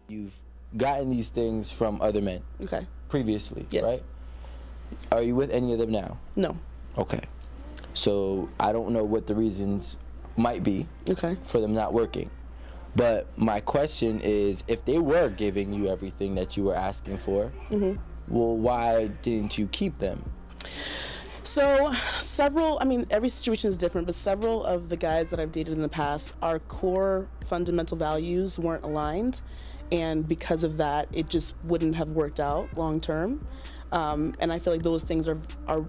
You've gotten these things from other men Okay. previously, Yes. right? Are you with any of them now? No. Okay. So I don't know what the reasons might be Okay. for them not working. But my question is, if they were giving you everything that you were asking for, well, why didn't you keep them? So every situation is different, but several of the guys that I've dated in the past, our core fundamental values weren't aligned. And because of that, it just wouldn't have worked out long term. And I feel like those things are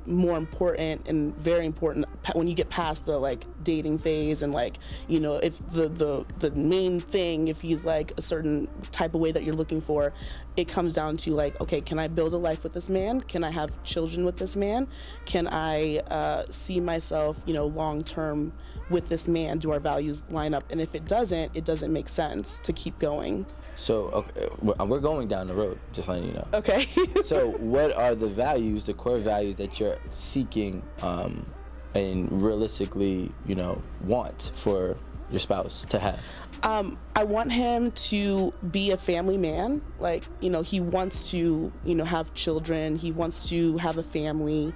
more important and very important when you get past the like dating phase and like, you know, if the main thing, if he's like a certain type of way that you're looking for, it comes down to like, okay, can I build a life with this man? Can I have children with this man? Can I see myself, you know, long term with this man? Do our values line up? And if it doesn't make sense to keep going. So, okay, we're going down the road, just letting you know. Okay. So, what are the values, the core values that you're seeking and realistically, you know, want for your spouse to have? I want him to be a family man. Like, you know, he wants to, you know, have children. He wants to have a family.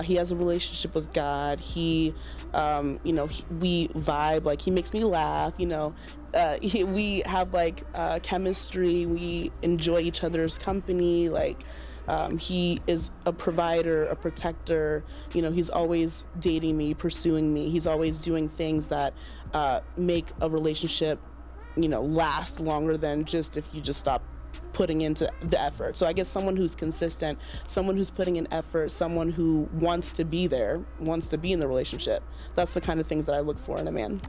He has a relationship with God. He, you know, we vibe. Like, he makes me laugh, you know. We have, like, chemistry. We enjoy each other's company. Like, he is a provider, a protector. You know, he's always dating me, pursuing me. He's always doing things that make a relationship, you know, last longer than just if you just stop putting into the effort. So I guess someone who's consistent, someone who's putting in effort, someone who wants to be there, wants to be in the relationship. That's the kind of things that I look for in a man.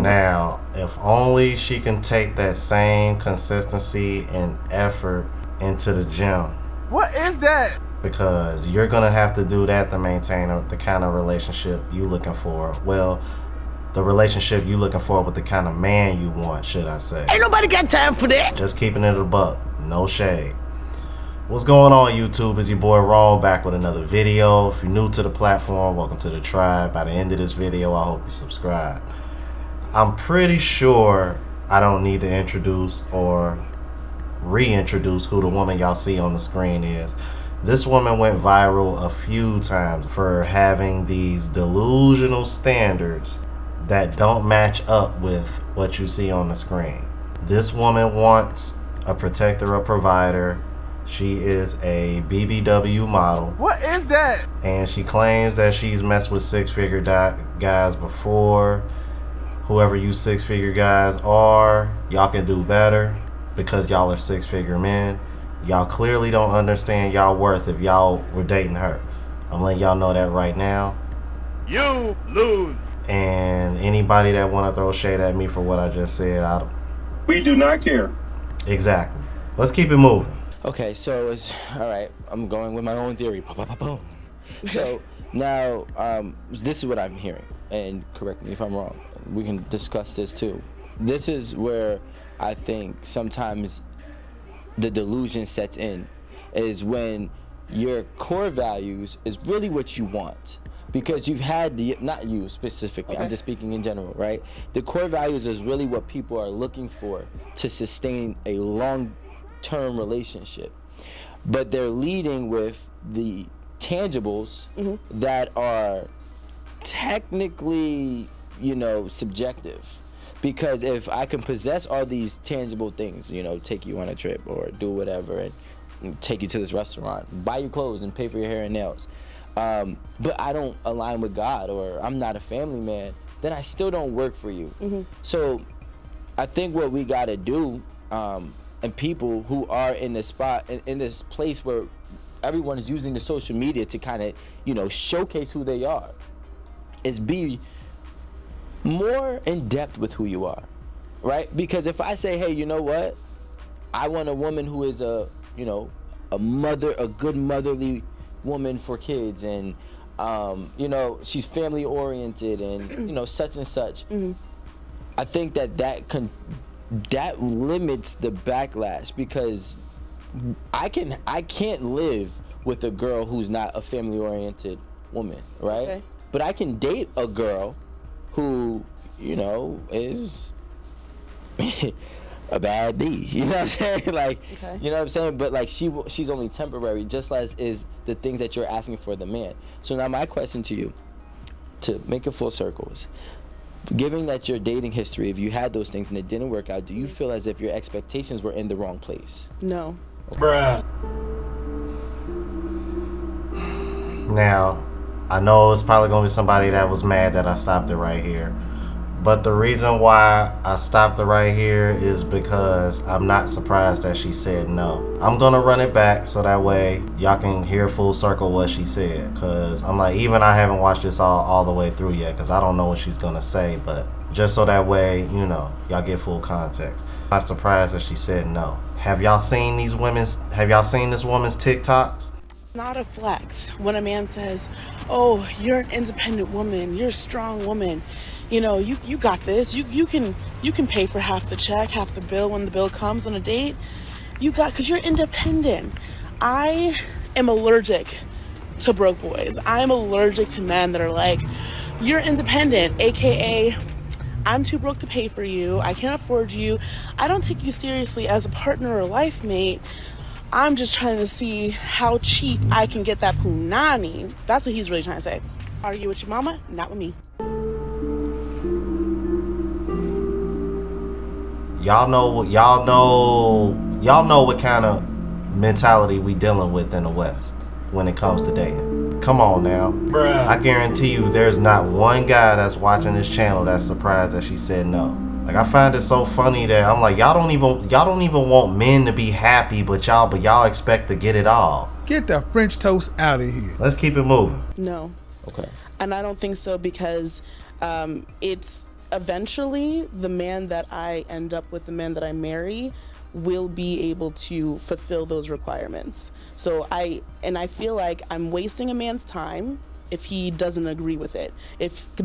Now, if only she can take that same consistency and effort into the gym. What is that? Because you're gonna have to do that to maintain the kind of relationship you looking for. Well, the relationship you looking for with the kind of man you want, should I say. Ain't nobody got time for that. Just keeping it a buck, no shade. What's going on, YouTube? It's your boy Ron back with another video. If you're new to the platform, welcome to the tribe. By the end of this video, I hope you subscribe. I'm pretty sure I don't need to introduce or reintroduce who the woman y'all see on the screen is. This woman went viral a few times for having these delusional standards that don't match up with what you see on the screen. This woman wants a protector, a provider. She is a BBW model. What is that? And she claims that she's messed with six-figure guys before. Whoever you six-figure guys are, y'all can do better because y'all are six-figure men. Y'all clearly don't understand y'all worth if y'all were dating her. I'm letting y'all know that right now. You lose. And anybody that want to throw shade at me for what I just said, we do not care. Exactly. Let's keep it moving. Okay, so it's all right. I'm going with my own theory. Boom. So now, this is what I'm hearing, and correct me if I'm wrong. We can discuss this too. This is where I think sometimes the delusion sets in, is when your core values is really what you want. Because you've had not you specifically, okay. I'm just speaking in general, right? The core values is really what people are looking for to sustain a long-term relationship. But they're leading with the tangibles that are technically, you know, subjective. Because if I can possess all these tangible things, you know, take you on a trip or do whatever and take you to this restaurant, buy you clothes and pay for your hair and nails, but I don't align with God or I'm not a family man, then I still don't work for you. So I think what we got to do, and people who are in this spot, in this place where everyone is using the social media to kind of, you know, showcase who they are, is be more in depth with who you are, right? Because if I say, hey, you know what, I want a woman who is a, you know, a mother, a good motherly woman for kids, and you know, she's family oriented, and you know, such and such. I think that limits the backlash, because I can't live with a girl who's not a family oriented woman, right? But I can date a girl who, you know, is a bad B. You know what I'm saying? Like, Okay. you know what I'm saying? But like she's only temporary, just as is the things that you're asking for the man. So now my question to you, to make it full circle, is, given that your dating history, if you had those things and it didn't work out, do you feel as if your expectations were in the wrong place? No. Now, I know it's probably gonna be somebody that was mad that I stopped it right here. But the reason why I stopped it right here is because I'm not surprised that she said no. I'm gonna run it back so that way y'all can hear full circle what she said. Cause I'm like, even I haven't watched this all the way through yet, cause I don't know what she's gonna say, but just so that way, you know, y'all get full context. I'm not surprised that she said no. Have y'all seen this woman's TikToks? Not a flex when a man says, "Oh, you're an independent woman. You're a strong woman. You know, you got this. You can pay for half the check, half the bill when the bill comes on a date. Because you're independent." I am allergic to broke boys. I'm allergic to men that are like, "You're independent," aka I'm too broke to pay for you. I can't afford you. I don't take you seriously as a partner or life mate. I'm just trying to see how cheap I can get that punani. That's what he's really trying to say. Argue with your mama, not with me. Y'all know what kind of mentality we dealing with in the West when it comes to dating. Come on now. Bruh. I guarantee you there's not one guy that's watching this channel that's surprised that she said no. Like, I find it so funny that I'm like, y'all don't even want men to be happy, but y'all expect to get it all. Get the French toast out of here. Let's keep it moving. No. Okay. And I don't think so because it's eventually the man that I end up with, the man that I marry, will be able to fulfill those requirements. So I feel like I'm wasting a man's time if he doesn't agree with it.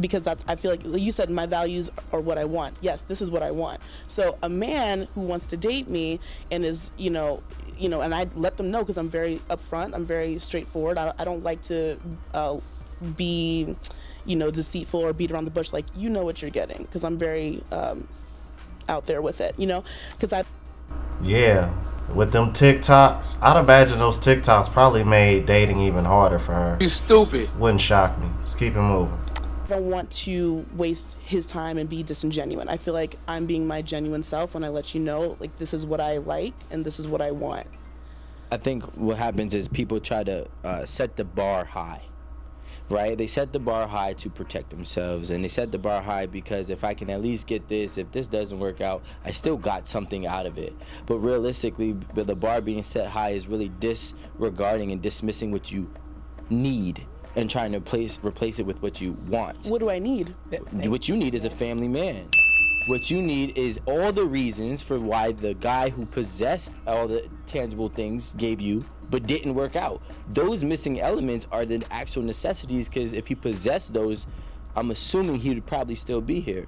Because I feel like you said my values are what I want. Yes, this is what I want. So a man who wants to date me and is, and I let them know because I'm very upfront, I'm very straightforward. I don't like to be, deceitful or beat around the bush. Like, you know what you're getting, because I'm very out there with it, because Yeah, with them TikToks, I'd imagine those TikToks probably made dating even harder for her. You stupid. Wouldn't shock me. Let's keep it moving. I don't want to waste his time and be disingenuous. I feel like I'm being my genuine self when I let you know, like, this is what I like and this is what I want. I think what happens is people try to set the bar high, right? They set the bar high to protect themselves, and they set the bar high because if I can at least get this, if this doesn't work out, I still got something out of it. But realistically, the bar being set high is really disregarding and dismissing what you need and trying to replace it with what you want. What do I need? What you need is a family man. What you need is all the reasons for why the guy who possessed all the tangible things gave you but didn't work out. Those missing elements are the actual necessities, because if he possessed those, I'm assuming he would probably still be here.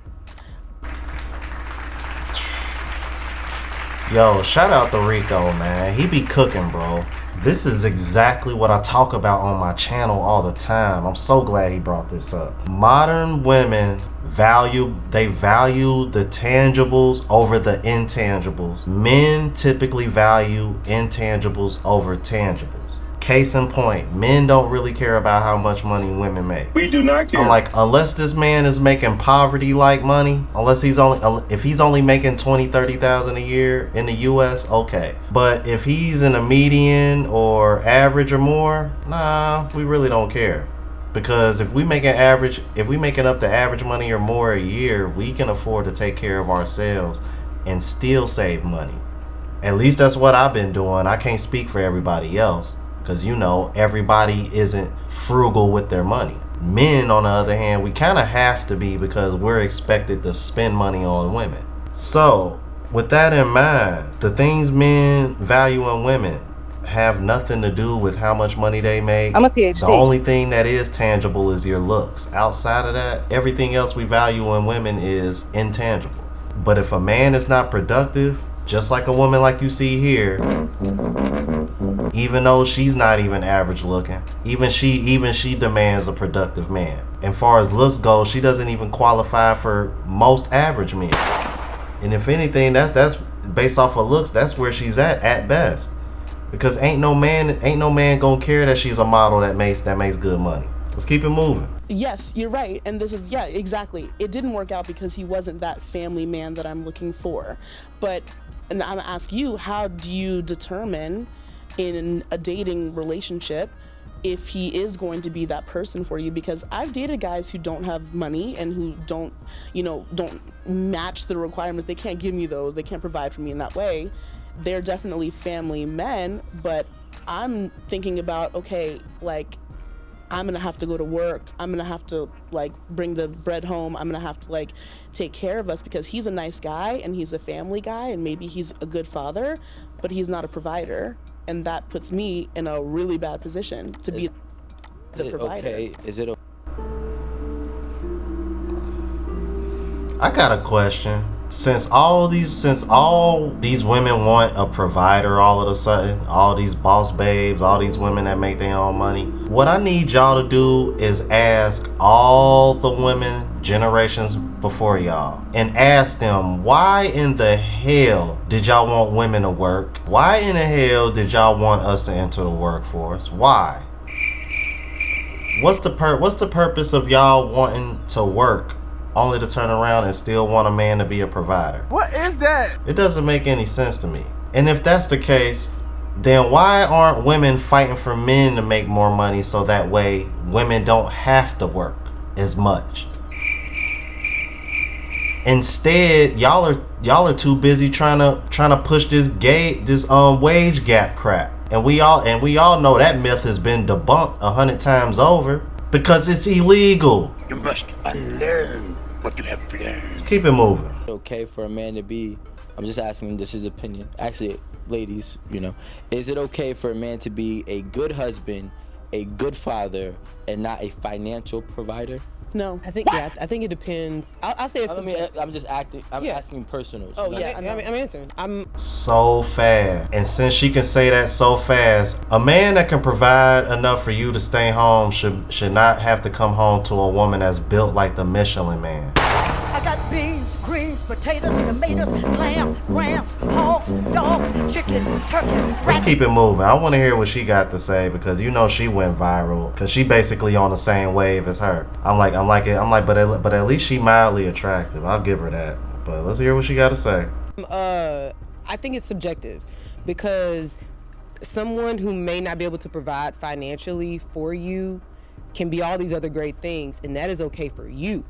Yo, shout out to Rico, man. He be cooking, bro. This is exactly what I talk about on my channel all the time. I'm so glad he brought this up. Modern women value the tangibles over the intangibles. Men typically value intangibles over tangibles. Case in point, men don't really care about how much money women make. We do not care. I'm like, unless this man is making poverty-like money, if he's only making 20, 30,000 a year in the U.S., okay. But if he's in a median or average or more, nah, we really don't care. Because if we making up the average money or more a year, we can afford to take care of ourselves and still save money. At least that's what I've been doing. I can't speak for everybody else, because everybody isn't frugal with their money. Men, on the other hand, we kind of have to be, because we're expected to spend money on women. So with that in mind, the things men value in women have nothing to do with how much money they make. I'm a PhD. The only thing that is tangible is your looks. Outside of that, everything else we value in women is intangible. But if a man is not productive, just like a woman like you see here, even though she's not even average looking, even she demands a productive man. And far as looks go, she doesn't even qualify for most average men. And if anything, that's based off of looks, that's where she's at best. Because ain't no man gonna care that she's a model that makes good money. Let's keep it moving. Yes, you're right. And this is, yeah, exactly. It didn't work out because he wasn't that family man that I'm looking for. But, and I'm gonna ask you, how do you determine in a dating relationship if he is going to be that person for you? Because I've dated guys who don't have money and who don't match the requirements. They can't give me those. They can't provide for me in that way. They're definitely family men, but I'm thinking about, okay, like, I'm gonna have to go to work. I'm gonna have to like bring the bread home. I'm gonna have to like take care of us because he's a nice guy and he's a family guy and maybe he's a good father, but he's not a provider. And that puts me in a really bad position to be the provider. Okay, is it okay? I got a question. Since all these women want a provider all of a sudden, all these boss babes, all these women that make their own money, what I need y'all to do is ask all the women generations before y'all and ask them, why in the hell did y'all want women to work? Why in the hell did y'all want us to enter the workforce? Why? What's the purpose of y'all wanting to work only to turn around and still want a man to be a provider? What is that? It doesn't make any sense to me. And if that's the case, then why aren't women fighting for men to make more money so that way women don't have to work as much? Instead, y'all are too busy trying to push this wage gap crap. And we all know that myth has been debunked 100 times over because it's illegal. You must unlearn what you have learned. Let's keep it moving. Okay for a man to be, I'm just asking, this is his opinion. Actually, ladies, is it okay for a man to be a good husband, a good father, and not a financial provider? No. I think I think it depends. I'll say it's subjective. I'm asking personal. Oh yeah, I'm answering. So fast. And since she can say that so fast, a man that can provide enough for you to stay home should not have to come home to a woman that's built like the Michelin Man. I got beans, greens, potatoes, tomatoes, lamb, rams, hogs, dogs, chicken, turkeys, Let's rats. keep it moving. I want to hear what she got to say because she went viral because she basically on the same wave as her. But at least she mildly attractive. I'll give her that. But let's hear what she got to say. I think it's subjective because someone who may not be able to provide financially for you can be all these other great things, and that is okay for you.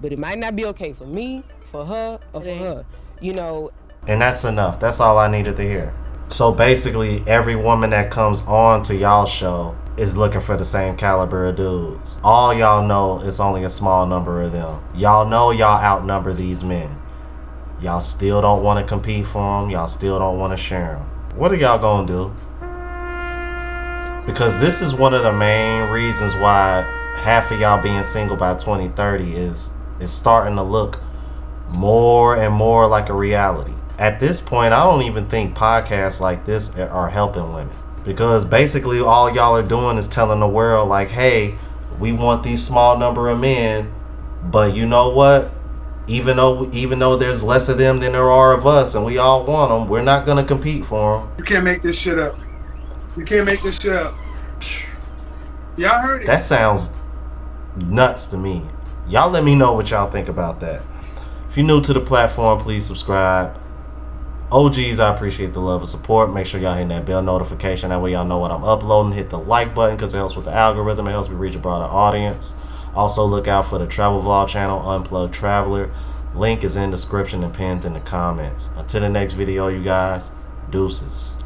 But it might not be okay for me, for her, or for her. And that's enough. That's all I needed to hear. So basically, every woman that comes on to y'all show is looking for the same caliber of dudes. All y'all know it's only a small number of them. Y'all know y'all outnumber these men. Y'all still don't want to compete for them. Y'all still don't want to share them. What are y'all gonna do? Because this is one of the main reasons why half of y'all being single by 2030 is starting to look more and more like a reality. At this point, I don't even think podcasts like this are helping women. Because basically all y'all are doing is telling the world like, hey, we want these small number of men, but you know what? Even though there's less of them than there are of us and we all want them, we're not going to compete for them. You can't make this shit up. You can't make this shit up. Y'all heard it. That sounds nuts to me. Y'all let me know what y'all think about that. If you're new to the platform, please subscribe. OGs, I appreciate the love and support. Make sure y'all hit that bell notification. That way y'all know when I'm uploading. Hit the like button because it helps with the algorithm. It helps me reach a broader audience. Also look out for the travel vlog channel, Unplugged Traveler. Link is in the description and pinned in the comments. Until the next video, you guys, deuces.